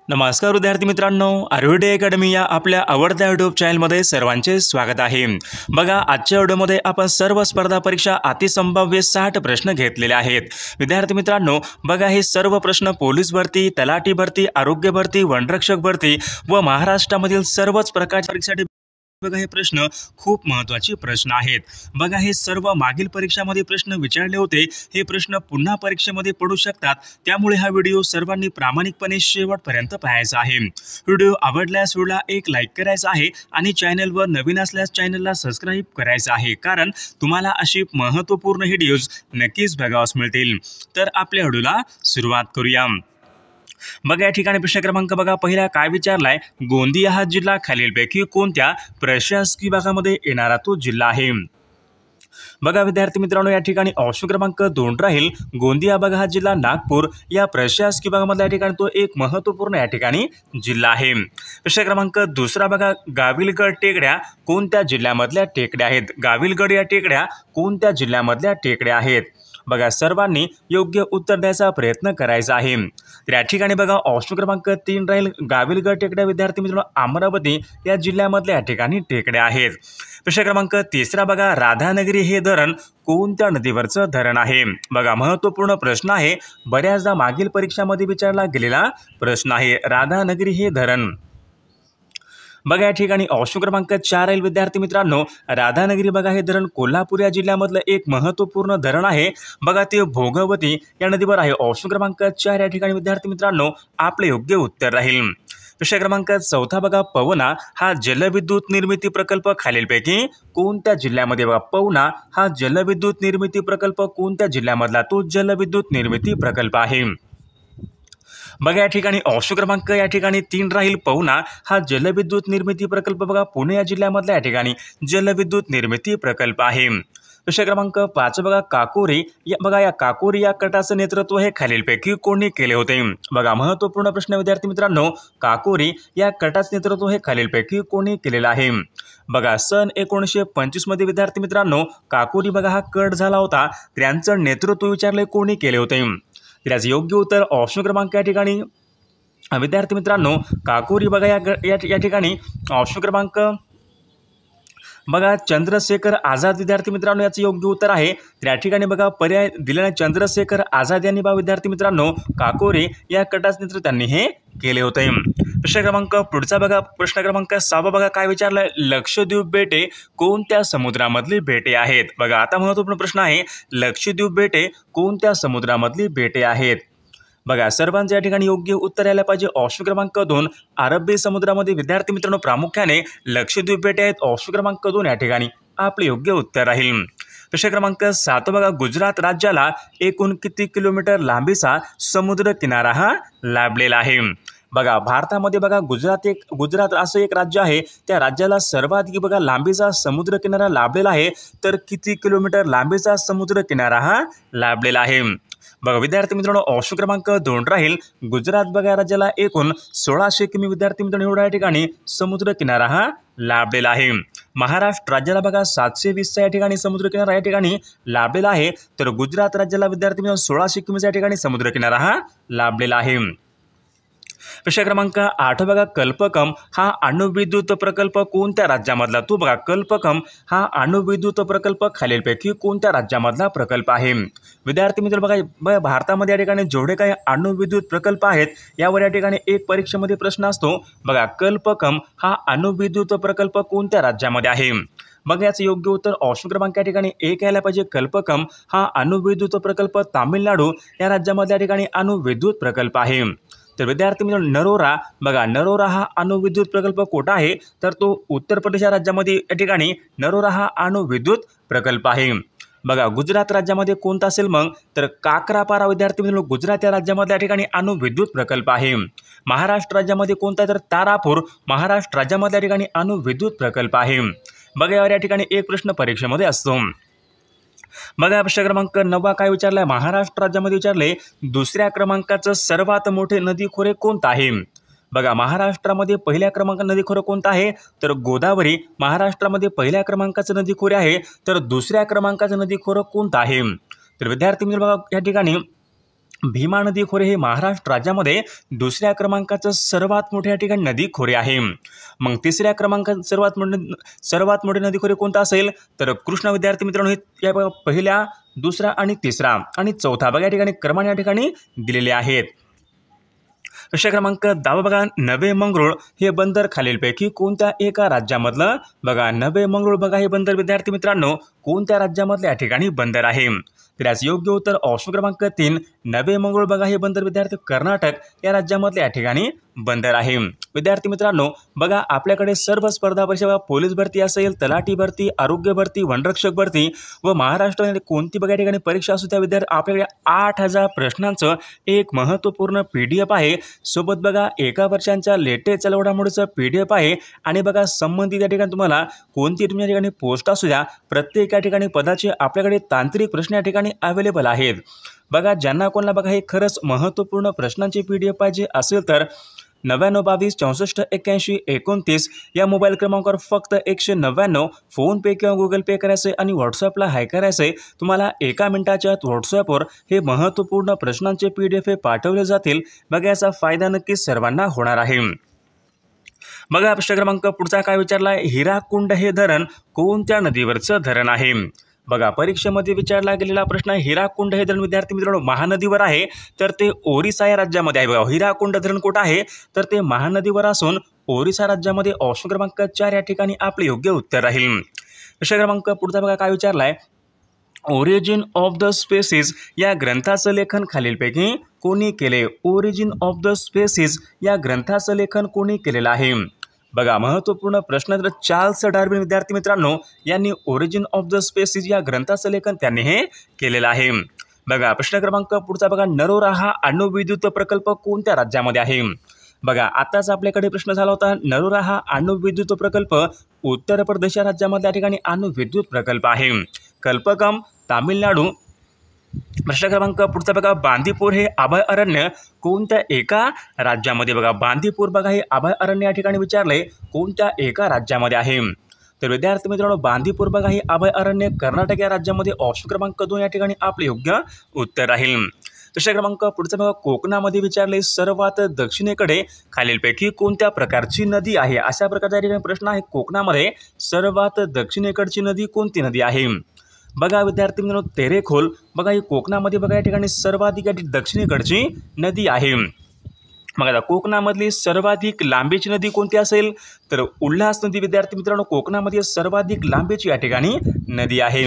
नमस्कार विद्यार्थी मित्रांनो, आयुर्वेद अकॅडमी या आपल्या आवडत्या यूट्यूब चॅनलमध्ये सर्वांचे स्वागत आहे। बघा, आजच्या व्हिडिओमध्ये आपण सर्व स्पर्धा परीक्षा अतिसंभाव्य 60 प्रश्न घेतलेले आहेत। विद्यार्थी मित्रांनो, बघा, हे सर्व प्रश्न पोलीस भरती, तलाठी भरती, आरोग्य भरती, वनरक्षक भरती व महाराष्ट्रामधील सर्वच प्रकारच्या परीक्षांसाठी बघा, हे प्रश्न खूप महत्त्वाचे प्रश्न आहेत। बघा, हे सर्व मागील परीक्षांमध्ये प्रश्न विचारले होते, हे प्रश्न पुन्हा परीक्षेमध्ये पडू शकतात, त्यामुळे हा व्हिडिओ सर्वांनी प्रामाणिकपणे शेवटपर्यंत पाहायचा आहे। व्हिडिओ आवडल्यास व्हिडिओला एक लाईक करायचा आहे आणि चॅनलवर नवीन असल्यास चॅनलला सबस्क्राईब करायचं आहे, कारण तुम्हाला अशी महत्त्वपूर्ण व्हिडिओज नक्कीच बघावयास मिळतील। तर आपल्या व्हिडिओला सुरुवात करूया। बघा, या ठिकाणी प्रश्न क्रमांक बघा पहिला काय विचारलाय, गोंदिया हा जिल्हा खालीलपैकी कोणत्या प्रशासकीय विभागामध्ये येणारा तो जिल्हा आहे। बघा विद्यार्थी मित्रांनो, या ठिकाणी ऑप्शन क्रमांक 2 राहील, गोंदिया बघा हा जिल्हा नागपूर या प्रशासकीय विभागामधला या ठिकाणी तो एक महत्त्वपूर्ण या ठिकाणी जिल्हा आहे। प्रश्न क्रमांक 2 बघा, गाविलगड टेकड्या कोणत्या जिल्ह्यामधल्या टेकड्या आहेत। गाविलगड या टेकड्या कोणत्या जिल्ह्यामधल्या टेकड्या आहेत। बघा, सर्वांनी योग्य उत्तर द्यायचा प्रयत्न करायचा आहे। तर या ठिकाणी बघा ऑप्शन क्रमांक 3 राहील, गाविलगड टेकड्या विद्यार्थी मित्रांनो अमरावती या जिल्ह्यामधल्या या ठिकाणी टेकड्या आहेत। प्रश्न क्रमांक 3 बघा, राधानगरी हे धरण कोणत्या नदीवरचं धरण आहे। बघा, महत्त्वपूर्ण प्रश्न आहे, बऱ्याचदा मागील परीक्षामध्ये विचारला गेलेला प्रश्न आहे, राधानगरी हे धरण। बघा, या ठिकाणी ऑप्शन क्रमांक 4 राहील विद्यार्थी मित्रांनो, राधानगरी बघा हे धरण कोल्हापूर या जिल्ह्यामधलं एक महत्त्वपूर्ण धरण आहे। बघा, ते भोगवती या नदीवर आहे। ऑप्शन क्रमांक 4 या ठिकाणी विद्यार्थी मित्रांनो आपले योग्य उत्तर राहील। प्रश्न क्रमांक 4 बघा, पवना हा जलविद्युत निर्मिती प्रकल्प खालीलपैकी कोणत्या जिल्ह्यामध्ये। बघा, पवना हा जलविद्युत निर्मिती प्रकल्प कोणत्या जिल्ह्यामधला तो जलविद्युत निर्मिती प्रकल्प आहे। बघा, या ठिकाणी ऑप्शन क्रमांक या ठिकाणी 3 राहील, पवना हा जलविद्युत निर्मिती प्रकल्प बघा पुणे या जिल्ह्यामधला या ठिकाणी जलविद्युत निर्मिती प्रकल्प आहे। प्रश्न क्रमांक 5 बघा, काकोरी बघा या काकोरी या गटाचं नेतृत्व हे खालीलपैकी कोणी केले होते। बघा, महत्त्वपूर्ण प्रश्न विद्यार्थी मित्रांनो, काकोरी या गटाचं नेतृत्व हे खालीलपैकी कोणी केलेलं आहे। बघा, सन 1925 मध्ये विद्यार्थी मित्रांनो काकोरी बघा हा गट झाला होता, त्यांचं नेतृत्व विचारले कोणी केले होते। त्याचं योग्य उत्तर ऑप्शन क्रमांक या ठिकाणी विद्यार्थी मित्रांनो काकोरी बघा या ठिकाणी ऑप्शन क्रमांक बघा चंद्रशेखर आझाद विद्यार्थी मित्रांनो याचं योग्य उत्तर आहे। त्या ठिकाणी बघा पर्याय दिलेला चंद्रशेखर आझाद यांनी बघा विद्यार्थी मित्रांनो काकोरी या गटाचं नेतृत्व त्यांनी हे केले होते। प्रश्न क्रमांक पुढचा बघा, प्रश्न क्रमांक 6 बघा काय विचारलंय, लक्षद्वीप बेटे कोणत्या समुद्रामधली बेटे आहेत। बघा, आता महत्त्वपूर्ण प्रश्न आहे, लक्षद्वीप बेटे कोणत्या समुद्रामधली बेटे आहेत। बघा, सर्वांचं या ठिकाणी योग्य उत्तर यायला पाहिजे। ऑप्शन क्रमांक 2 अरबी समुद्रामध्ये विद्यार्थी मित्रांनो प्रामुख्याने लक्षद्वीप बेटे आहेत। ऑप्शन क्रमांक 2 या ठिकाणी आपले योग्य उत्तर राहील। प्रश्न क्रमांक 7 बघा, गुजरात राज्याला एकूण किती किलोमीटर लांबीचा समुद्र किनारा हा लाभलेला आहे। बघा, भारतामध्ये बघा गुजरात असं एक राज्य आहे, त्या राज्याला सर्वाधिक बघा लांबीचा समुद्र किनारा लाभलेला आहे। तर किती किलोमीटर लांबीचा समुद्र किनारा हा लाभलेला आहे। बघा विद्यार्थी मित्रांनो ऑप्शन क्रमांक 2 राहील, गुजरात बघा राज्याला एकूण 1600 किमी विद्यार्थी मित्रांनो एवढ्या ठिकाणी समुद्र किनारा हा लाभलेला आहे। महाराष्ट्र राज्याला बघा 720 या ठिकाणी समुद्र किनारा या ठिकाणी लाभलेला आहे, तर गुजरात राज्याला विद्यार्थी मित्रांनो 1600 किमीच्या ठिकाणी समुद्र किनारा हा लाभलेला आहे। प्रश्न क्रमांक 8 बघा, कल्पकम हा अणुविद्युत प्रकल्प कोणत्या राज्यामधला तो बघा कल्पकम हा अणुविद्युत प्रकल्प खालीलपैकी कोणत्या राज्यामधला प्रकल्प आहे। विद्यार्थी मित्र बघा भारतामध्ये या ठिकाणी जेवढे काही अणुविद्युत प्रकल्प आहेत यावर या ठिकाणी एक परीक्षेमध्ये प्रश्न असतो। बघा, कल्पकम हा अणुविद्युत प्रकल्प कोणत्या राज्यामध्ये आहे। बघा, याचं योग्य उत्तर ऑप्शन क्रमांक या ठिकाणी 1 यायला पाहिजे, कल्पकम हा अणुविद्युत प्रकल्प तामिळनाडू या राज्यामध्ये या ठिकाणी अणुविद्युत प्रकल्प आहे। तर विद्यार्थी मित्रांनो नरोरा बघा, नरोरा हा अणुविद्युत प्रकल्प कोठा आहे, तर तो उत्तर प्रदेश या राज्यामध्ये या ठिकाणी नरोरा हा अणुविद्युत प्रकल्प आहे। बघा, गुजरात राज्यामध्ये कोणता असेल मग, तर काकरापारा विद्यार्थी मित्रांनो गुजरात या राज्यामध्ये या ठिकाणी अणुविद्युत प्रकल्प आहे। महाराष्ट्र राज्यामध्ये कोणता, तर तारापूर महाराष्ट्र राज्यामध्ये या ठिकाणी अणुविद्युत प्रकल्प आहे। बघा, यावर या ठिकाणी एक प्रश्न परीक्षेमध्ये असतो। बघा, प्रश्न क्रमांक 9 काय विचारलाय, महाराष्ट्र राज्यामध्ये विचारले दुसऱ्या क्रमांकाचं सर्वात मोठे नदीखोरे कोणतं आहे। बघा, महाराष्ट्रामध्ये पहिल्या क्रमांकाचं नदीखोरे कोणतं आहे, तर गोदावरी महाराष्ट्रामध्ये पहिल्या क्रमांकाचं नदीखोरे आहे, तर दुसऱ्या क्रमांकाचं नदीखोरे कोणतं आहे। तर विद्यार्थी मित्र बघा या ठिकाणी भीमा नदी खोरे हे महाराष्ट्र राज्यामध्ये दुसऱ्या क्रमांकाचं सर्वात मोठ्या ठिकाणी नदी खोरे आहे। मग तिसऱ्या क्रमांकात सर्वात मोठे नदी खोरे कोणता असेल तर कृष्णा विद्यार्थी मित्रांनो, हे या पहिल्या, दुसरा आणि तिसरा आणि चौथा बघा या ठिकाणी क्रमांक या ठिकाणी दिलेले आहेत। प्रश्न क्रमांक 10 बघा, नवे मंगरुळ हे बंदर खालीलपैकी कोणत्या एका राज्यामधलं बघा नवे मंगरुळ बघा हे बंदर विद्यार्थी मित्रांनो कोणत्या राज्यामधल्या या ठिकाणी बंदर आहे। तर याचं योग्य उत्तर ऑप्शन क्रमांक 3 नवे मंगरुळ बघा हे बंदर विद्यार्थी कर्नाटक या राज्यामधल्या या ठिकाणी बंदर आहे। विद्यार्थी मित्रांनो बघा आपल्याकडे सर्व स्पर्धा परीक्षा पोलीस भरती असेल, तलाठी भरती, आरोग्य भरती, वनरक्षक भरती व महाराष्ट्रामध्ये कोणती बघा या ठिकाणी परीक्षा असू त्या विद्यार्थी आपल्याकडे 8000 प्रश्नांचं एक महत्त्वपूर्ण PDF आहे। सोबत बघा एका वर्षांच्या लेटेस्ट घडामोडीचं PDF आहे आणि बघा संबंधित या ठिकाणी तुम्हाला कोणती तुमच्या ठिकाणी पोस्ट असू द्या प्रत्येक या ठिकाणी पदाचे आपल्याकडे तांत्रिक प्रश्न या ठिकाणी अवेलेबल आहेत। बघा ज्यांना कोणाला बघा हे खरंच महत्त्वपूर्ण प्रश्नांचे PDF पाहिजे असेल तर 99 22 64 81 29 या मोबाईल क्रमांकावर फक्त 199 फोन पे किंवा गुगल पे करायचे आणि व्हॉट्सअपला हाय करायचे। तुम्हाला एका मिनिटाच्या आत व्हॉट्सअपवर हे महत्त्वपूर्ण प्रश्नांचे PDF पाठवले जातील। बघा याचा फायदा नक्कीच सर्वांना होणार आहे। बघा प्रश्न क्रमांक पुढचा काय विचारलाय, हिराकुंड हे धरण कोणत्या नदीवरचं धरण आहे। बघा परीक्षेमध्ये विचारला गेलेला प्रश्न आहे, हिराकुंड हे धरण विद्यार्थी मित्रांनो महानदीवर आहे तर ते ओरिसा या राज्यामध्ये आहे। बघा हिराकुंड धरण कुठं आहे तर ते महानदीवर असून ओरिसा राज्यामध्ये ऑप्शन क्रमांक 4 या ठिकाणी आपले योग्य उत्तर राहील। प्रश्न क्रमांक पुढचा बघा काय विचारलाय, ओरिजिन ऑफ द स्पेसिस या ग्रंथाचं लेखन खालीलपैकी कोणी केले। ओरिजिन ऑफ द स्पेसिस या ग्रंथाचं लेखन कोणी केलेलं आहे। बघा महत्त्वपूर्ण प्रश्न तर चार्ल्स डार्विन विद्यार्थी मित्रांनो यांनी ओरिजिन ऑफ द स्पेसिस या ग्रंथाचं लेखन त्यांनी हे केलेलं आहे। बघा प्रश्न क्रमांक पुढचा बघा, नरोरा हा अणुविद्युत प्रकल्प कोणत्या राज्यामध्ये आहे। बघा आताच आपल्याकडे प्रश्न झाला होता, नरोरा हा अणुविद्युत प्रकल्प उत्तर प्रदेश राज्यामधल्या ठिकाणी अणुविद्युत प्रकल्प आहे। कल्पकम तामिळनाडू। प्रश्न क्रमांक पुढचा बघा, बांदीपूर हे अभयारण्य कोणत्या एका राज्यामध्ये बघा बांदीपूर बघा हे अभयारण्य या ठिकाणी विचारले कोणत्या एका राज्यामध्ये आहे। तर विद्यार्थी मित्रांनो बांदीपूर बघा हे अभयारण्य कर्नाटक या राज्यामध्ये ऑप्शन क्रमांक 2 या ठिकाणी आपले योग्य उत्तर राहील। प्रश्न क्रमांक पुढचा बघा, कोकणामध्ये विचारले सर्वात दक्षिणेकडे खालीलपैकी कोणत्या प्रकारची नदी आहे। अशा प्रकारचा या ठिकाणी प्रश्न आहे, कोकणामध्ये सर्वात दक्षिणेकडची नदी कोणती नदी आहे। बघा विद्यार्थी मित्रांनो तेरेखोल बघा ही कोकणामध्ये बघा या ठिकाणी सर्वाधिक दक्षिणेकडची नदी आहे। मग आता कोकणामधली सर्वाधिक लांबीची नदी कोणती असेल तर उल्हास नदी विद्यार्थी मित्रांनो कोकणामध्ये सर्वाधिक लांबीची या ठिकाणी नदी आहे।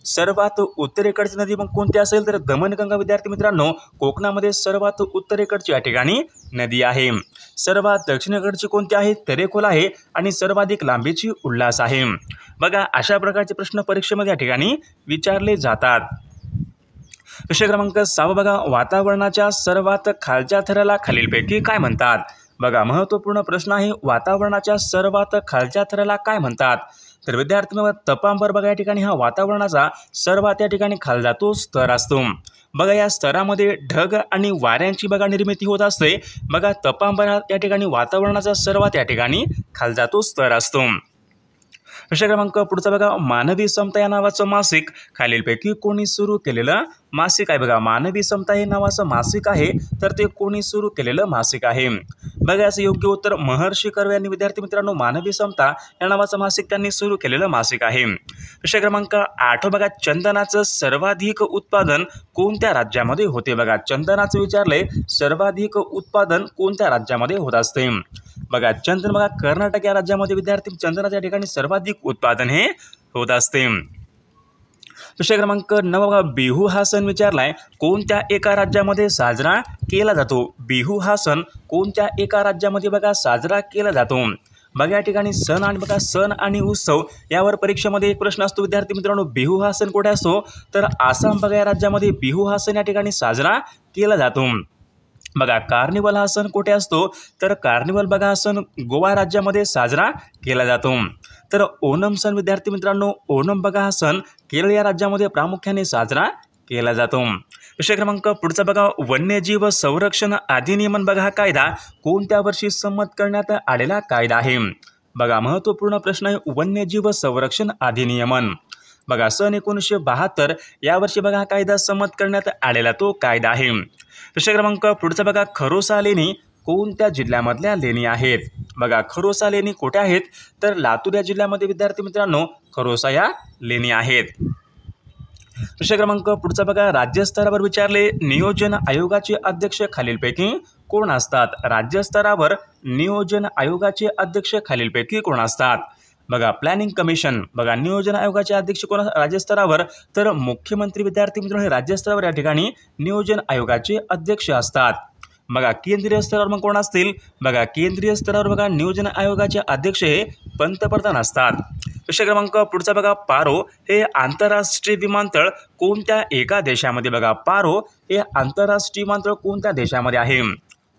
सर्वात उत्तरेकडची नदी मग कोणती असेल तर दमणगंगा विद्यार्थी मित्रांनो कोकणामध्ये सर्वात उत्तरेकडची या ठिकाणी नदी आहे। सर्वात दक्षिणेकडची कोणती आहे तेरेखोल आहे आणि सर्वाधिक लांबीची उल्हास आहे। बघा अशा प्रकारचे प्रश्न परीक्षेमध्ये या ठिकाणी विचारले जातात। प्रश्न क्रमांक 6 बघा, वातावरणाच्या सर्वात खालच्या थराला खालीलपैकी काय म्हणतात। बघा महत्त्वपूर्ण प्रश्न आहे, वातावरणाच्या सर्वात खालच्या थराला काय म्हणतात। तर विद्यार्थी तपांबर बघा या ठिकाणी हा वातावरणाचा सर्वात या ठिकाणी खालचा तो स्तर असतो। बघा या स्तरामध्ये ढग आणि वाऱ्यांची बघा निर्मिती होत असते। बघा तपांबर या ठिकाणी वातावरणाचा सर्वात या ठिकाणी खालचा तो स्तर असतो। प्रश्न क्रमांक पुढचा बघा, मानवी समता या नावाचं मासिक खालीलपैकी कोणी सुरू केलेलं मासिक आहे। बघा मानवी समता हे नावाचं मासिक आहे तर ते कोणी सुरू केलेलं मासिक आहे। बघा याचं योग्य उत्तर महर्षी कर्वे यांनी विद्यार्थी मित्रांनो मानवी समता या नावाचं मासिक त्यांनी सुरू केलेलं मासिक आहे। प्रश्न क्रमांक 8 बघा, चंदनाचं सर्वाधिक उत्पादन कोणत्या राज्यामध्ये होते। बघा चंदनाचं विचारले सर्वाधिक उत्पादन कोणत्या राज्यामध्ये होत असते। बघा चंदन बघा कर्नाटक या राज्यामध्ये विद्यार्थी चंदनाच्या ठिकाणी सर्वाधिक उत्पादन हे होत असते। प्रश्न क्रमांक 9 बघा, बिहू हा सण विचारलाय कोणत्या एका राज्यामध्ये साजरा केला जातो। बिहू हा सण कोणत्या एका राज्यामध्ये बघा साजरा केला जातो। बघा या ठिकाणी सण आणि उत्सव यावर परीक्षेमध्ये एक प्रश्न असतो विद्यार्थी मित्रांनो, बिहू हा सण कुठे असतो तर आसाम बघा या राज्यामध्ये बिहू हा सण या ठिकाणी साजरा केला जातो। बघा कार्निवल हा सण कुठे असतो तर कार्निवल बघा हा सण गोवा राज्यामध्ये साजरा केला जातो। तर ओणम सण विद्यार्थी मित्रांनो ओणम बघा हा सण केरळ या राज्यामध्ये प्रामुख्याने साजरा केला जातो। प्रश्न क्रमांक पुढचा बघा, वन्यजीव संरक्षण अधिनियम बघा हा कायदा कोणत्या वर्षी संमत करण्यात आलेला कायदा आहे। बघा महत्त्वपूर्ण प्रश्न आहे, वन्यजीव संरक्षण अधिनियमन बघा सन 1972 यावर्षी बघा हा कायदा संमत करण्यात आलेला तो कायदा आहे. प्रश्न क्रमांक पुढचा बघा, खरोसा लेणी कोणत्या जिल्ह्यामधल्या लेणी आहेत? बघा खरोसा लेणी कुठे आहेत? तर लातूर या जिल्ह्यामध्ये विद्यार्थी मित्रांनो खरोसा या लेणी आहेत. प्रश्न क्रमांक पुढचा बघा, राज्यस्तरावर विचारले, नियोजन आयोगाचे अध्यक्ष खालीलपैकी कोण असतात? राज्यस्तरावर नियोजन आयोगाचे अध्यक्ष खालीलपैकी कोण असतात? बघा प्लॅनिंग कमिशन, बघा नियोजन आयोगाचे अध्यक्ष कोण राज्यस्तरावर? तर मुख्यमंत्री विद्यार्थी मित्रांनो हे राज्यस्तरावर या ठिकाणी नियोजन आयोगाचे अध्यक्ष असतात. बघा केंद्रीय स्तरावर मग कोण असतील? बघा केंद्रीय स्तरावर बघा नियोजन आयोगाचे अध्यक्ष हे पंतप्रधान असतात. प्रश्न क्रमांक पुढचा बघा, पारो हे आंतरराष्ट्रीय विमानतळ कोणत्या एका देशामध्ये? बघा पारो हे आंतरराष्ट्रीय विमानतळ कोणत्या देशामध्ये आहे?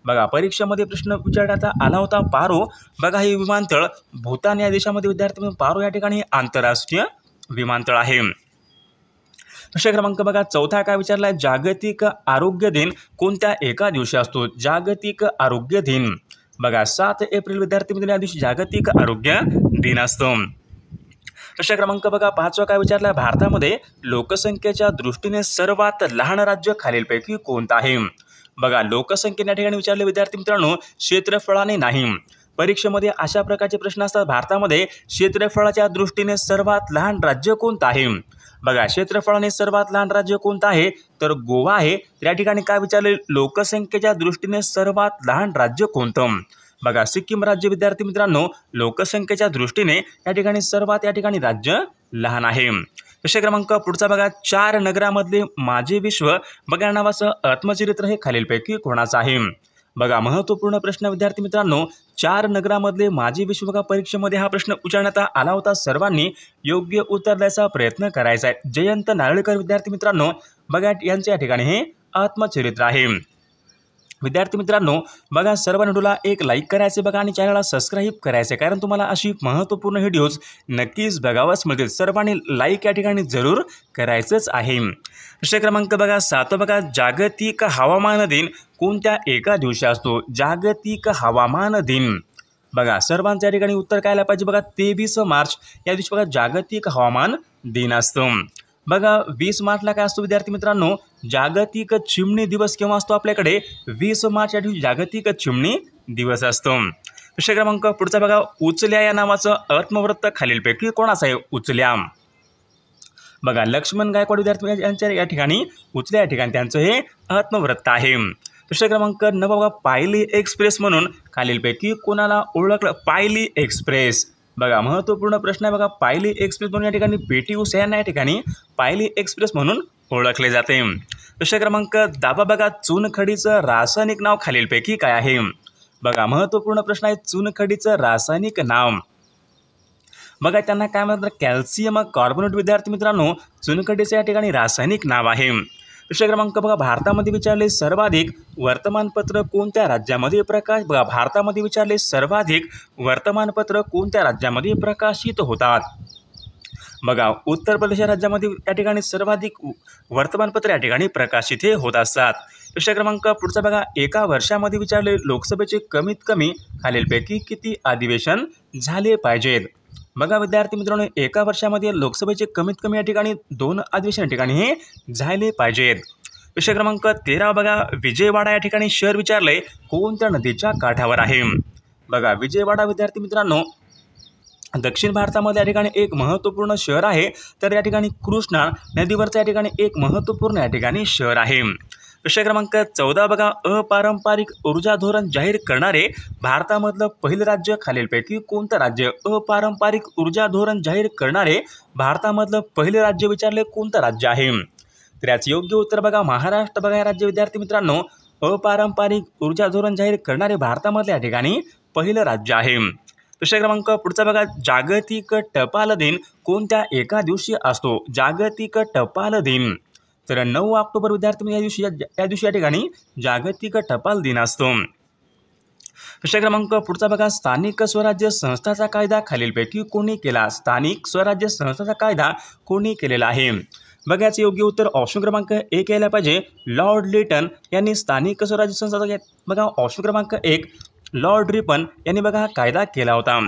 बघा परीक्षेमध्ये प्रश्न विचारण्यात आला होता पारो, बघा हे विमानतळ भूतान या देशामध्ये विद्यार्थी पारो या ठिकाणी आंतरराष्ट्रीय विमानतळ आहे. प्रश्न क्रमांक बघा चौथा काय विचारलाय, जागतिक आरोग्य दिन कोणत्या एका दिवशी असतो? जागतिक आरोग्य दिन बघा 7 एप्रिल विद्यार्थी मित्रांनो या दिवशी जागतिक आरोग्य दिन असतो. प्रश्न क्रमांक बघा पाचवा काय विचारलाय, भारतामध्ये लोकसंख्येच्या दृष्टीने सर्वात लहान राज्य खालीलपैकी कोणतं आहे? बघा लोकसंख्येने या ठिकाणी विचारले विद्यार्थी मित्रांनो क्षेत्रफळाने नाही. परीक्षेमध्ये अशा प्रकारचे प्रश्न असतात, भारतामध्ये क्षेत्रफळाच्या दृष्टीने सर्वात लहान राज्य कोणतं आहे? बघा क्षेत्रफळाने सर्वात लहान राज्य कोणतं आहे? तर गोवा आहे. या ठिकाणी काय विचारले, लोकसंख्येच्या दृष्टीने सर्वात लहान राज्य कोणतं? बघा सिक्कीम राज्य विद्यार्थी मित्रांनो लोकसंख्येच्या दृष्टीने या ठिकाणी सर्वात या ठिकाणी राज्य लहान आहे. प्रश्न क्रमांक पुढचा बघा, 4 नगरामधले माझे विश्व बघा नावाचं आत्मचरित्र हे खालीलपैकी कोणाचं आहे? बघा महत्त्वपूर्ण प्रश्न विद्यार्थी मित्रांनो, 4 नगरामधले माझे विश्व बघा परीक्षेमध्ये हा प्रश्न विचारण्यात आला होता. सर्वांनी योग्य उत्तर द्यायचा प्रयत्न करायचा आहे. जयंत नारळीकर विद्यार्थी मित्रांनो बघा यांचे या ठिकाणी हे आत्मचरित्र आहे. विद्यार्थी मित्रांनो बघा सर्वांनी व्हिडिओला एक लाईक करायचे बघा आणि चॅनलला सबस्क्राईब करायचे, कारण तुम्हाला अशी महत्त्वपूर्ण व्हिडिओज नक्कीच बघावाच मिळतील. सर्वांनी लाईक या ठिकाणी जरूर करायचंच आहे. प्रश्न क्रमांक बघा 7 बघा, जागतिक हवामान दिन कोणत्या एका दिवशी असतो? जागतिक हवामान दिन बघा सर्वांच्या या ठिकाणी उत्तर काय आलं पाहिजे? बघा 23 मार्च या दिवशी बघा जागतिक हवामान दिन असतो. बघा 20 मार्चला काय असतो विद्यार्थी मित्रांनो? जागतिक चिमणी दिवस केव्हा असतो आपल्याकडे? 20 मार्च या दिवशी जागतिक चिमणी दिवस असतो. प्रश्न क्रमांक पुढचा बघा, उचल्या या नावाचं आत्मवृत्त खालीलपैकी कोणाचं आहे? उचल्या बघा लक्ष्मण गायकवाड विद्यार्थी यांच्या या ठिकाणी उचल्या या ठिकाणी त्यांचं हे आत्मवृत्त आहे. प्रश्न क्रमांक 9 बघा, पायली एक्सप्रेस म्हणून खालीलपैकी कोणाला ओळखलं? पायली एक्सप्रेस बघा महत्त्वपूर्ण प्रश्न आहे. बघा पायली एक्सप्रेस म्हणून या ठिकाणी पी.टी. उषा यांना या ठिकाणी पायली एक्सप्रेस म्हणून ओळखले जाते. प्रश्न क्रमांक 10 बघा, चुनखडीचं रासायनिक नाव खालीलपैकी काय आहे? बघा महत्त्वपूर्ण प्रश्न आहे, चुनखडीचं रासायनिक नाव बघा त्यांना काय म्हणतात? कॅल्शियम कार्बोनेट विद्यार्थी मित्रांनो चुनखडीचं या ठिकाणी रासायनिक नाव आहे. प्रश्न क्रमांक बघा, भारतामध्ये विचारले सर्वाधिक वर्तमानपत्र कोणत्या राज्यामध्ये बघा भारतामध्ये विचारले सर्वाधिक वर्तमानपत्र कोणत्या राज्यामध्ये प्रकाशित होतात? बघा उत्तर प्रदेश राज्यामध्ये या ठिकाणी सर्वाधिक वर्तमानपत्र या ठिकाणी प्रकाशित हे होत असतात. प्रश्न क्रमांक पुढचा बघा, एका वर्षामध्ये विचारले लोकसभेचे कमीत कमी खालीलपैकी किती अधिवेशन झाले पाहिजेत? बघा विद्यार्थी मित्रांनो एका वर्षामध्ये लोकसभेचे कमीत कमी या ठिकाणी 2 अधिवेशन या ठिकाणी हे झाले पाहिजेत. प्रश्न क्रमांक 13 बघा, विजयवाडा या ठिकाणी शहर विचारले कोणत्या नदीच्या काठावर आहे? बघा विजयवाडा विद्यार्थी मित्रांनो दक्षिण भारतामध्ये या ठिकाणी एक महत्त्वपूर्ण शहर आहे. तर या ठिकाणी कृष्णा नदीवरचं या ठिकाणी एक महत्त्वपूर्ण या ठिकाणी शहर आहे. प्रश्न क्रमांक 14 बघा, अपारंपरिक ऊर्जा धोरण जाहीर करणारे भारतामधलं पहिलं राज्य खालीलपैकी कोणतं राज्य? अपारंपरिक ऊर्जा धोरण जाहीर करणारे भारतामधलं पहिलं राज्य विचारले कोणतं राज्य आहे? तर याचं योग्य उत्तर बघा महाराष्ट्र बघा हे राज्य विद्यार्थी मित्रांनो अपारंपरिक ऊर्जा धोरण जाहीर करणारे भारतामधल्या या ठिकाणी पहिलं राज्य आहे. प्रश्न क्रमांक पुढचा बघा, जागतिक टपाल दिन कोणत्या एका दिवशी असतो? जागतिक टपाल दिन तर 9 ऑक्टोबर विद्यार्थी या दिवशी या ठिकाणी जागतिक टपाल दिन असतो. प्रश्न क्रमांक पुढचा बघा, स्थानिक स्वराज्य संस्थाचा कायदा खालीलपैकी कोणी केला? स्थानिक स्वराज्य संस्थाचा कायदा कोणी केलेला आहे? बघा याचं योग्य उत्तर ऑप्शन क्रमांक 1 यायला पाहिजे. लॉर्ड लिटन यांनी स्थानिक स्वराज्य संस्थाचा बघा ऑप्शन क्रमांक 1 लॉर्ड रिपन यांनी बघा हा कायदा केला होता.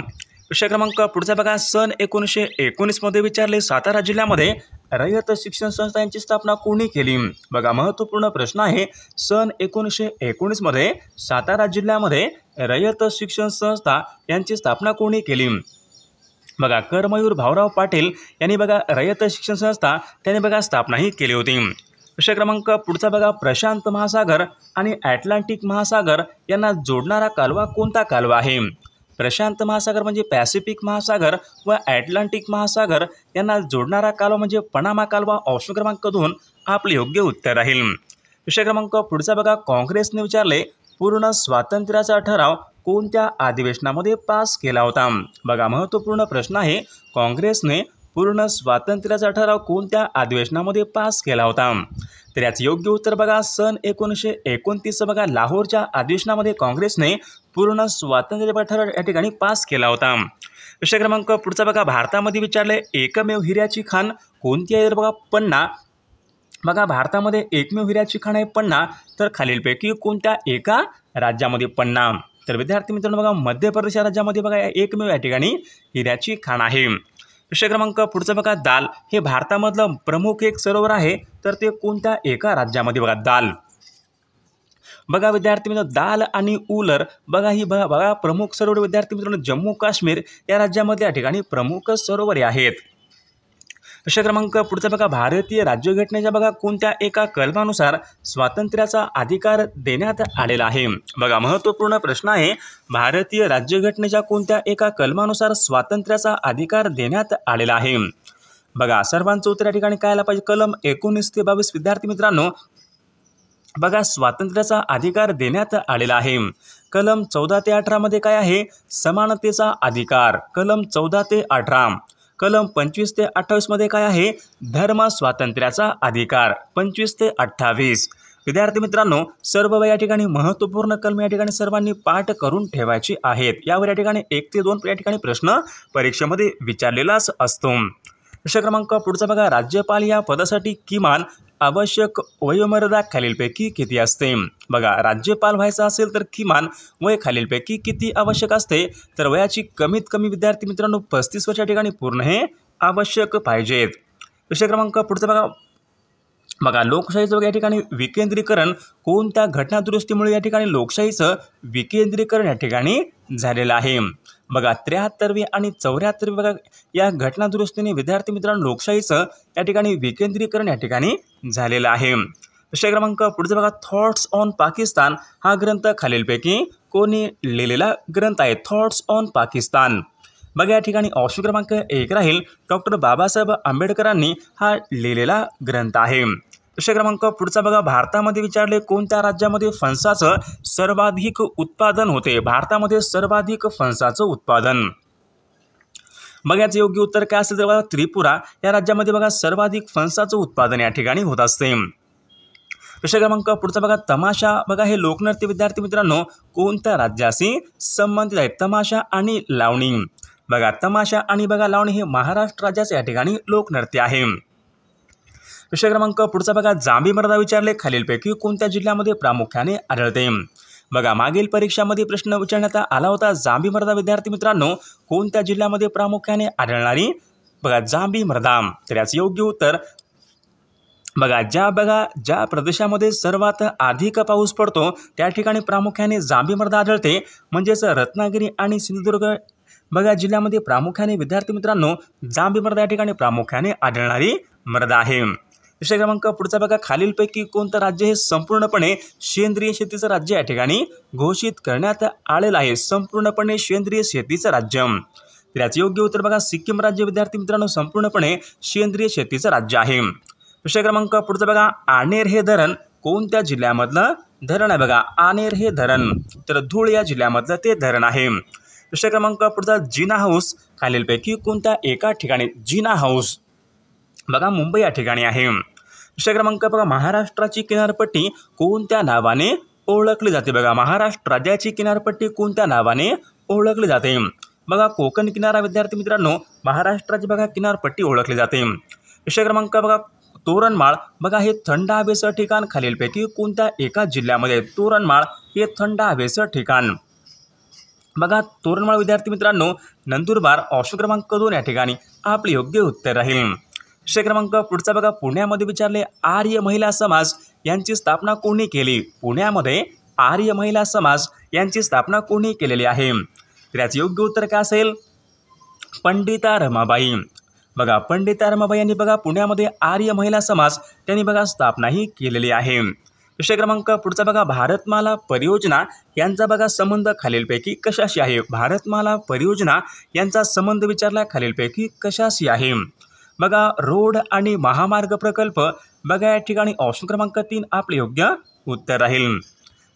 विषय क्रमांक पुढचा बघा, सन 1919 मध्ये विचारले, सातारा जिल्ह्यामध्ये रयत शिक्षण संस्था यांची स्थापना कोणी केली? बघा महत्त्वपूर्ण प्रश्न आहे. सन 1919 मध्ये सातारा जिल्ह्यामध्ये रयत शिक्षण संस्था यांची स्थापना कोणी केली? बघा करमयूर भाऊराव पाटील यांनी बघा रयत शिक्षण संस्था त्यांनी बघा स्थापना ही केली होती. विषय क्रमांक पुढचा बघा, प्रशांत महासागर आणि अटलांटिक महासागर यांना जोडणारा कालवा कोणता कालवा आहे? प्रशांत महासागर म्हणजे पॅसिफिक महासागर व अटलांटिक महासागर यांना जोडणारा कालवा म्हणजे पनामा कालवा. ऑप्शन क्रमांक 2 आपले योग्य उत्तर राहील. विषय क्रमांक पुढचा बघा, काँग्रेसने विचारले, पूर्ण स्वातंत्र्याचा ठराव कोणत्या अधिवेशनामध्ये पास केला होता? बघा महत्त्वपूर्ण प्रश्न आहे. काँग्रेसने पूर्ण स्वातंत्र्याचा ठराव कोणत्या अधिवेशनामध्ये पास केला होता? तर याचं योग्य उत्तर बघा, सन 1929 बघा लाहोरच्या अधिवेशनामध्ये काँग्रेसने पूर्ण स्वातंत्र्य ठराव या ठिकाणी पास केला होता. विषय क्रमांक पुढचा बघा, भारतामध्ये विचारले, एकमेव हिऱ्याची खाण कोणती आहे? बघा पन्ना. बघा भारतामध्ये एकमेव हिऱ्याची खाण आहे पन्ना. तर खालीलपैकी कोणत्या एका राज्यामध्ये पन्ना? तर विद्यार्थी मित्रांनो बघा मध्य प्रदेश राज्यामध्ये बघा एकमेव या ठिकाणी हिऱ्याची खाण आहे. विषय क्रमांक पुढचा बघा, दाल हे भारतामधलं प्रमुख एक सरोवर आहे. तर ते कोणत्या एका राज्यामध्ये? बघा दाल. बघा विद्यार्थी मित्रांनो, दाल आणि उलर बघा ही बघा प्रमुख सरोवर विद्यार्थी मित्रांनो जम्मू काश्मीर या राज्यामध्ये या ठिकाणी प्रमुख सरोवरे आहेत. विषय क्रमांक पुढचा बघा, भारतीय राज्यघटनेच्या बघा कोणत्या एका कलमानुसार स्वातंत्र्याचा अधिकार देण्यात आलेला आहे? बघा महत्त्वपूर्ण प्रश्न आहे. भारतीय राज्यघटनेच्या कोणत्या एका कलमानुसार स्वातंत्र्याचा अधिकार देण्यात आलेला आहे? बघा सर्वांचं उत्तर या ठिकाणी काय आलं पाहिजे? कलम 19 ते 22 विद्यार्थी मित्रांनो बघा स्वातंत्र्याचा अधिकार देण्यात आलेला आहे. कलम 14 ते 18 मध्ये काय आहे? समानतेचा अधिकार. कलम 14 ते 18. कलम 25 ते 28 मध्ये काय आहे? धर्म स्वातंत्र्याचा अधिकार. 25 ते 28. विद्यार्थी मित्रांनो सर्व या ठिकाणी महत्त्वपूर्ण कलम या ठिकाणी सर्वांनी पाठ करून ठेवायची आहेत. यावर या ठिकाणी 1 ते 2 या ठिकाणी प्रश्न परीक्षेमध्ये विचारलेलाच असतो. विषय क्रमांक पुढचा बघा, राज्यपाल या पदासाठी किमान आवश्यक वयोमर्यादा खालीलपैकी किती असते? बघा राज्यपाल व्हायचं असेल तर किमान वय खालीलपैकी किती आवश्यक असते? तर वयाची कमीत कमी विद्यार्थी मित्रांनो 35 वर्षा ठिकाणी पूर्ण हे आवश्यक पाहिजेत. विषय क्रमांक पुढचा बघा लोकशाहीचं बघा या ठिकाणी विकेंद्रीकरण कोणत्या घटनादुरुस्तीमुळे या ठिकाणी लोकशाहीचं विकेंद्रीकरण या ठिकाणी झालेलं आहे? बघा 73वी आणि 74वी बघा या घटनादुरुस्तीने विद्यार्थी मित्रांनो लोकशाहीचं या ठिकाणी विकेंद्रीकरण या ठिकाणी झालेलं आहे. विषय क्रमांक पुढचा बघा, थॉट्स ऑन पाकिस्तान हा ग्रंथ खालीलपैकी कोणी लिहिलेला ग्रंथ आहे? Thoughts on Pakistan. बघा या ठिकाणी ऑप्शन क्रमांक 1 राहील, डॉक्टर बाबासाहेब आंबेडकरांनी हा लिहिलेला ग्रंथ आहे. विषय क्रमांक पुढचा बघा, भारतामध्ये विचारले कोणत्या राज्यामध्ये फणसाचं सर्वाधिक उत्पादन होते? भारतामध्ये सर्वाधिक फणसाचं उत्पादन. बघा याचं योग्य उत्तर काय असेल तर बघा त्रिपुरा या राज्यामध्ये बघा सर्वाधिक फणसाचं उत्पादन या ठिकाणी होत असते. विषय क्रमांक पुढचा बघा, तमाशा बघा हे लोकनृत्य विद्यार्थी मित्रांनो कोणत्या राज्याशी संबंधित आहे? तमाशा आणि लावणी. बघा तमाशा आणि बघा लावणी हे महाराष्ट्र राज्याचे या ठिकाणी लोकनृत्य आहे. विषय क्रमांक पुढचा बघा, जांभी मर्दा विचारले खालीलपैकी कोणत्या जिल्ह्यामध्ये प्रामुख्याने आढळते? बघा मागील परीक्षामध्ये प्रश्न विचारण्यात आला होता जांभी मर्दा विद्यार्थी मित्रांनो कोणत्या जिल्ह्यामध्ये प्रामुख्याने आढळणारी? बघा जांभी मर्दा. तर याचं योग्य उत्तर बघा ज्या प्रदेशामध्ये सर्वात अधिक पाऊस पडतो त्या ठिकाणी प्रामुख्याने जांभी मर्दा आढळते. म्हणजेच रत्नागिरी आणि सिंधुदुर्ग बघा जिल्ह्यामध्ये प्रामुख्याने विद्यार्थी मित्रांनो जांभी मर्दा या ठिकाणी प्रामुख्याने आढळणारी मर्दा आहे. विषय क्रमांक पुढचा बघा, खालीलपैकी कोणतं राज्य हे संपूर्णपणे सेंद्रिय शेतीचं राज्य या ठिकाणी घोषित करण्यात आलेलं आहे? संपूर्णपणे सेंद्रिय शेतीचं राज्य. तर याचं योग्य उत्तर बघा सिक्कीम राज्य विद्यार्थी मित्रांनो संपूर्णपणे सेंद्रिय शेतीचं राज्य आहे. विषय क्रमांक पुढचा बघा, आनेर हे धरण कोणत्या जिल्ह्यामधलं धरण आहे? बघा आनेर हे धरण तर धुळे या जिल्ह्यामधलं ते धरण आहे. विषय क्रमांक पुढचा, जिना हाऊस खालीलपैकी कोणत्या एका ठिकाणी? जिना हाऊस बघा मुंबई या ठिकाणी आहे. विषय क्रमांक बघा, महाराष्ट्राची किनारपट्टी कोणत्या नावाने ओळखली जाते? बघा महाराष्ट्र राज्याची किनारपट्टी कोणत्या नावाने ओळखली जाते? बघा कोकण किनारा विद्यार्थी मित्रांनो महाराष्ट्राची बघा किनारपट्टी ओळखली जाते. विषय क्रमांक बघा, तोरणमाळ बघा हे थंड हवेचं ठिकाण खालीलपैकी कोणत्या एका जिल्ह्यामध्ये? तोरणमाळ हे थंड हवेचं ठिकाण. बघा तोरणमाळ विद्यार्थी मित्रांनो नंदुरबार ऑप्शन क्रमांक 2 या ठिकाणी आपले योग्य उत्तर राहील. विषय क्रमांक पुढचा बघा पुण्यामध्ये विचारले आर्य महिला समाज यांची स्थापना कोणी केली. पुण्यामध्ये आर्य महिला समाज यांची स्थापना कोणी केलेली आहे. तर याचे योग्य उत्तर काय असेल पंडिता रमाबाई. बघा पंडिता रमाबाई यांनी बघा पुण्यामध्ये आर्य महिला समाज त्यांनी बघा स्थापना ही केलेली आहे. विषय क्रमांक पुढचा बघा भारतमाला परियोजना यांचा बघा संबंध खालीलपैकी कशाशी आहे. भारतमाला परियोजना यांचा संबंध विचारला खालीलपैकी कशाशी आहे. बघा रोड आणि महामार्ग प्रकल्प बघा या ठिकाणी ऑप्शन क्रमांक 3 आपले योग्य उत्तर राहील.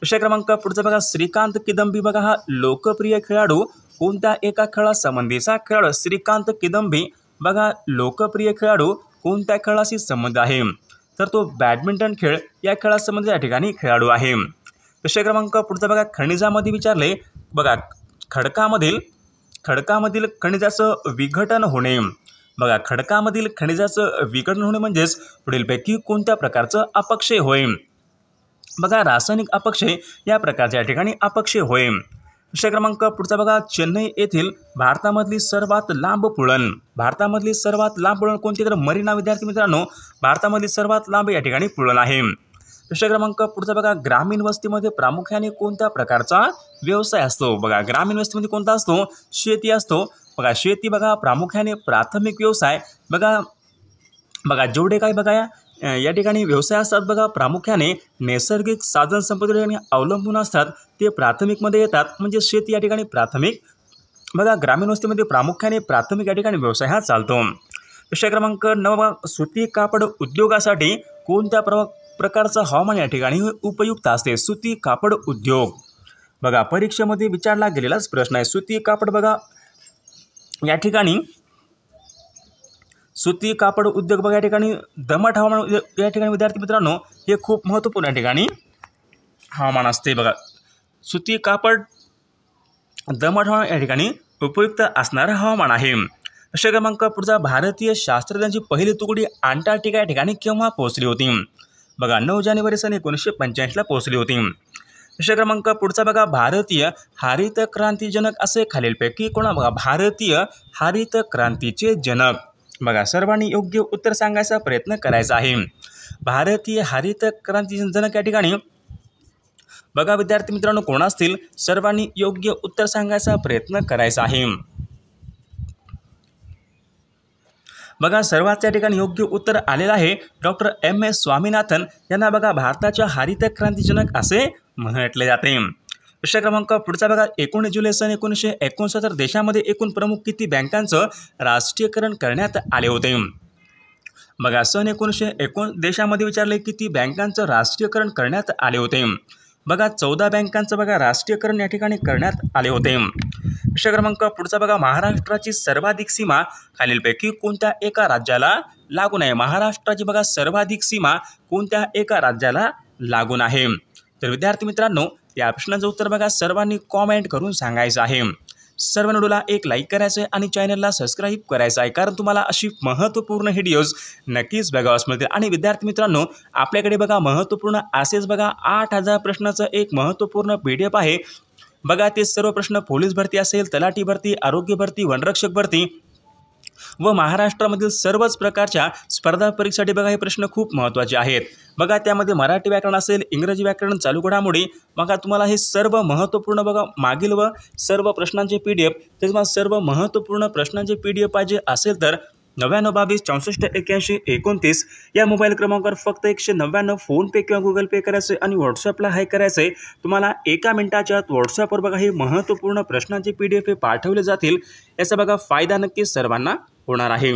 विषय क्रमांक पुढचा बघा श्रीकांत किदंबी बघा हा लोकप्रिय खेळाडू कोणत्या एका खेळासंबंधीचा खेळाडू. श्रीकांत किदंबी बघा लोकप्रिय खेळाडू कोणत्या खेळाशी संबंध आहे. तर तो बॅडमिंटन खेळ या खेळासंबंधी या ठिकाणी खेळाडू आहे. विषय क्रमांक पुढचा बघा खनिजामध्ये विचारले बघा खडकामधील खनिजाचं विघटन होणे. बघा खडकामधील खनिजाचं विघटन होणे म्हणजेच पुढीलपैकी कोणत्या प्रकारचं अपक्षय होय. बघा रासायनिक अपक्षय या प्रकारच्या या ठिकाणी अपक्षय होय. विषय क्रमांक पुढचा बघा चेन्नई येथील भारतामधली सर्वात लांब पुळण. भारतामधली सर्वात लांब पुळण कोणती तर मरीना विद्यार्थी मित्रांनो भारतामधली सर्वात लांब या ठिकाणी पुळण आहे. विषय क्रमांक पुढचा बघा ग्रामीण वस्तीमध्ये प्रामुख्याने कोणत्या प्रकारचा व्यवसाय असतो. बघा ग्रामीण वस्तीमध्ये कोणता असतो शेती असतो. बघा शेती बघा प्रामुख्याने प्राथमिक व्यवसाय बघा जेवढे काय बघा या ठिकाणी व्यवसाय असतात बघा प्रामुख्याने नैसर्गिक साधन संपत्तीवर अवलंबून असतात ते प्राथमिकमध्ये येतात. म्हणजे शेती या ठिकाणी प्राथमिक बघा ग्रामीण वस्तीमध्ये प्रामुख्याने प्राथमिक या ठिकाणी व्यवसाय हा चालतो. विषय क्रमांक 9 सुती कापड उद्योगासाठी कोणत्या प्रकारचं हवामान या ठिकाणी उपयुक्त असते. सुती कापड उद्योग बघा परीक्षेमध्ये विचारला गेलेलाच प्रश्न आहे. सुती कापड बघा या ठिकाणी सुती कापड उद्योग बघा या ठिकाणी दमट हवामान या ठिकाणी विद्यार्थी मित्रांनो हे खूप महत्त्वपूर्ण या ठिकाणी हवामान असते. बघा सुती कापड दमट हवामान या ठिकाणी उपयुक्त असणारं हवामान आहे. विषय क्रमांक पुढचा भारतीय शास्त्रज्ञांची पहिली तुकडी अंटार्क्टिका या ठिकाणी केव्हा पोहोचली होती. बघा 9 जानेवारी सन 1985 पोहोचली होती. विषय क्रमांक पुढचा बघा भारतीय हरित क्रांती जनक असे खालीलपैकी कोणा. बघा भारतीय हरित क्रांतीचे जनक बघा सर्वांनी योग्य उत्तर सांगायचा प्रयत्न करायचा आहे. भारतीय हरित क्रांती जनक या ठिकाणी बघा विद्यार्थी मित्रांनो कोण असतील सर्वांनी योग्य उत्तर सांगायचा प्रयत्न करायचा आहे. बघा सर्वात या ठिकाणी योग्य उत्तर आलेलं आहे डॉक्टर MS स्वामीनाथन यांना बघा भारताच्या हरित क्रांती जनक असे म्हटले जाते. विषय क्रमांक पुढचा बघा 19 जुलै सन 1969 देशामध्ये एकूण प्रमुख किती बँकांचं राष्ट्रीयकरण करण्यात आले होते. बघा सन 1969 देशामध्ये विचारले किती बँकांचं राष्ट्रीयकरण करण्यात आले होते. बघा 14 बँकांचं बघा राष्ट्रीयकरण या ठिकाणी करण्यात आले होते. विषय क्रमांक पुढचा बघा महाराष्ट्राची सर्वाधिक सीमा खालीलपैकी कोणत्या एका राज्याला लागून आहे. महाराष्ट्राची बघा सर्वाधिक सीमा कोणत्या एका राज्याला लागून आहे. तर विद्यार्थी मित्रांनो या प्रश्नाचं उत्तर बघा सर्वांनी कॉमेंट करून सांगायचं आहे. सर्व व्हिडिओला एक लाईक करायचं आहे आणि चॅनलला सबस्क्राईब करायचं आहे कारण तुम्हाला अशी महत्त्वपूर्ण व्हिडिओज नक्कीच बघावयास मिळतील. आणि विद्यार्थी मित्रांनो आपल्याकडे बघा महत्त्वपूर्ण असेच बघा 8000 प्रश्नाचं एक महत्त्वपूर्ण PDF आहे. बघा ते सर्व प्रश्न पोलीस भरती असेल तलाठी भरती आरोग्य भरती वनरक्षक भरती व महाराष्ट्रामधील सर्वच प्रकारच्या स्पर्धा परीक्षेसाठी बघा हे प्रश्न खूप महत्त्वाचे आहेत. बघा त्यामध्ये मराठी व्याकरण असेल इंग्रजी व्याकरण चालू घडामोडी बघा तुम्हाला हे सर्व महत्त्वपूर्ण बघा मागील व सर्व प्रश्नांचे PDF ते तुम्हाला सर्व महत्त्वपूर्ण प्रश्नांचे PDF पाहिजे असेल तर 99 22 64 81 29 या मोबाईल क्रमांकावर फक्त 199 फोनपे किंवा गुगल पे करायचं आणि व्हॉट्सअपला हाय करायचं आहे. तुम्हाला एका मिनिटाच्या आत व्हॉट्सअपवर बघा हे महत्त्वपूर्ण प्रश्नांचे PDF हे पाठवले जातील. याचा बघा फायदा नक्कीच सर्वांना होणार आहे.